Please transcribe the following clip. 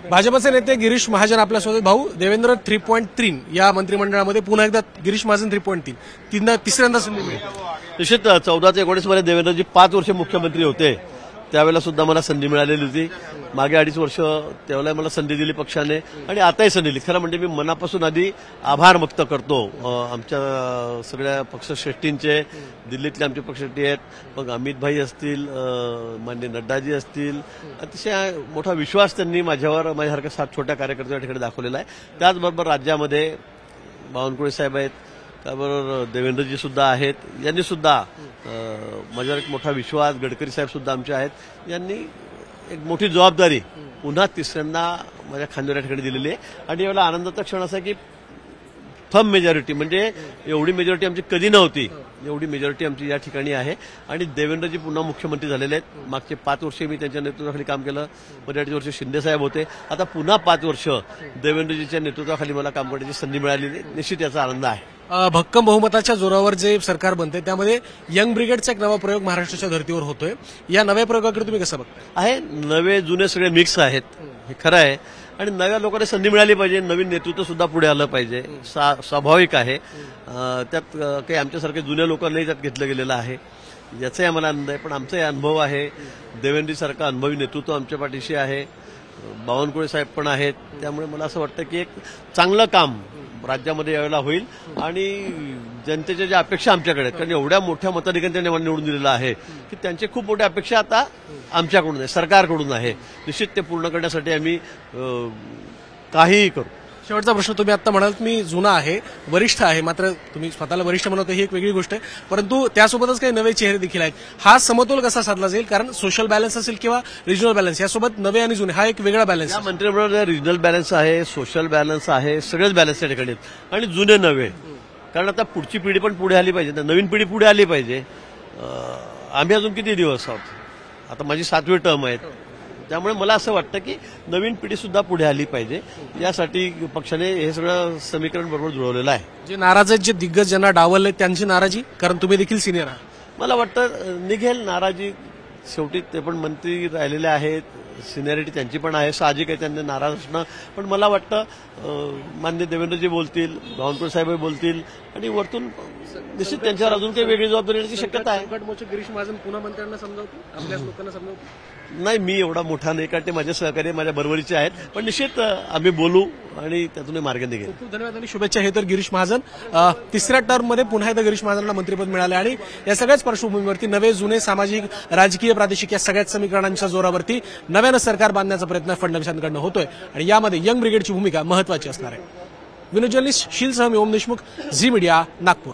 भाजपचे नेते गिरीश महाजन आपल्यासोबत. भाऊ, देवेंद्र 3.3 या मंत्रिमंडळामध्ये पुन्हा एकदा गिरीश महाजन 3.3 तिसऱ्यांदा संधी मिळेल. निश्चित 14 ते 19 मध्ये देवेंद्रजी 5 वर्ष मुख्यमंत्री होते, त्यावेळेला सुद्धा मला संधी मिळालेली होती. मागे 2.5 वर्ष त्यावेळेला मला संधी दिली पक्षाने आणि आताही संधी दिली. खरं म्हणजे मी मनापासून आधी आभार व्यक्त करतो आमच्या सगळ्या पक्षश्रेष्ठींचे. दिल्लीतले आमचे पक्षश्रेष्ठी आहेत, मग अमित भाई असतील, माननीय नड्डाजी असतील. अतिशय मोठा विश्वास त्यांनी माझ्यावर, माझ्यासारख्या 7 छोट्या कार्यकर्त्यांच्या ठिकाणी दाखवलेला आहे. त्याचबरोबर राज्यामध्ये बावनकुळे साहेब आहेत, त्याबरोबर देवेंद्रजी सुद्धा आहेत, यांनी सुद्धा माझ्यावर एक मोठा विश्वास. गडकरी साहेब सुद्धा आमचे आहेत, यांनी एक मोठी जबाबदारी पुन्हा तिसऱ्यांदा माझ्या खांद्यावर ठिकाणी दिलेली आहे. आणि यावेळेला आनंदाचा क्षण असा की थंब मेजॉरिटी, म्हणजे एवढी मेजॉरिटी आमची कधी नव्हती, एवढी मेजॉरिटी आमची या ठिकाणी आहे. आणि देवेंद्रजी पुन्हा मुख्यमंत्री झालेले आहेत. मागचे 5 वर्ष मी त्यांच्या नेतृत्वाखाली काम केलं. मध्ये 2.5 वर्ष शिंदे साहेब होते. आता पुन्हा 5 वर्ष देवेंद्रजीच्या नेतृत्वाखाली मला काम करण्याची संधी मिळालेली. निश्चित याचा आनंद आहे. भक्कम बहुमताच्या जोरावर जे सरकार बनते त्यामध्ये यंग ब्रिगेडचा एक नवा प्रयोग महाराष्ट्राच्या धर्तीवर होतोय. या नव्या प्रयोगाकडे तुम्ही कसं बघताय? आहे, नवे जुने सगळे मिक्स आहेत, हे खरं आहे. आणि नव्या लोकांना संधी मिळाली पाहिजे, नवीन नेतृत्व सुद्धा पुढे आलं पाहिजे, स्वाभाविक आहे. त्यात काही आमच्यासारखे जुन्या लोकांनाही त्यात घेतलं गेलेलं आहे, याचाही आम्हाला आनंद आहे. पण आमचाही अनुभव आहे, देवेंद्रसारखं अनुभवी नेतृत्व आमच्या पाठीशी आहे, बावनकुळे साहेब पण आहेत. त्यामुळे मला असं वाटतं की एक चांगलं काम राज्यामध्ये यावेळेला होईल. आणि जनतेच्या ज्या अपेक्षा आमच्याकडे आहेत, कारण एवढ्या मोठ्या मताधिकाऱ्यांनी त्यांनी मला निवडून दिलेलं आहे की त्यांची खूप मोठ्या अपेक्षा आता आमच्याकडून आहे, सरकारकडून आहे. निश्चित ते पूर्ण करण्यासाठी आम्ही काहीही करू. शेवटचा प्रश्न, तुम्ही आता म्हणाल मी जुना आहे, वरिष्ठ आहे, मात्र तुम्ही स्वतःला वरिष्ठ म्हणत ही एक वेगळी गोष्ट आहे, परंतु त्यासोबतच काही नवे चेहरे देखील आहेत. हा समतोल कसा साधला जाईल? कारण सोशल बॅलन्स असेल किंवा रिजनल बॅलन्स, यासोबत नवे आणि जुने हा एक वेगळा बॅलन्स. या मंत्रिमंडळात रिजनल बॅलन्स आहे, सोशल बॅलन्स आहे, सगळेच बॅलन्स त्या ठिकाणी आहेत. आणि जुने नवे, कारण आता पुढची पिढी पण पुढे आली पाहिजे, नवीन पिढी पुढे आली पाहिजे. आम्ही अजून किती दिवस आहोत, आता माझी 7वी टर्म आहे. त्यामुळे मला असं वाटतं की नवीन पिढी सुद्धा पुढे आली पाहिजे. यासाठी पक्षाने हे सगळं समीकरण बरोबर जुळवलेलं आहे. जे नाराज आहेत, जे दिग्गज ज्यांना डावलले त्यांची नाराजी, कारण तुम्ही देखील सिनियर आहात, मला वाटतं निघेल नाराजी. शेवटी ते पण मंत्री राहिलेले आहेत, सिनियरिटी त्यांची पण आहे, साहजिक आहे त्यांना नाराज असणं. पण मला वाटतं माननीय देवेंद्रजी बोलतील, बावनकुळे साहेब बोलतील आणि वरतून निश्चित त्यांच्यावर अजून काही वेगळी जबाबदारी येण्याची शक्यता आहे. संकटमोचक गिरीश महाजन पुन्हा मंत्र्यांना समजावतील, आपल्याच लोकांना समजावतील. नाही, मी एवढा मोठा नाही, कारण ते माझे सहकारी माझ्या बरोबरीचे आहेत. पण निश्चित आम्ही बोलू आणि त्यातून मार्ग निघेल. खूप धन्यवाद आणि शुभेच्छा. हे तर गिरीश महाजन, तिसऱ्या टर्ममध्ये पुन्हा एकदा गिरीश महाजनला मंत्रिपद मिळाले. आणि या सगळ्याच पार्श्वभूमीवरती नवे जुने सामाजिक, राजकीय, प्रादेशिक या सगळ्याच समीकरणांच्या जोरावरती नव्यानं सरकार बांधण्याचा प्रयत्न फडणवीसांकडनं होतोय. आणि यामध्ये यंग ब्रिगेडची भूमिका महत्वाची असणार आहे. विनोद जर्नलिस्ट शीलसह मी ओम देशमुख, झी मीडिया, नागपूर.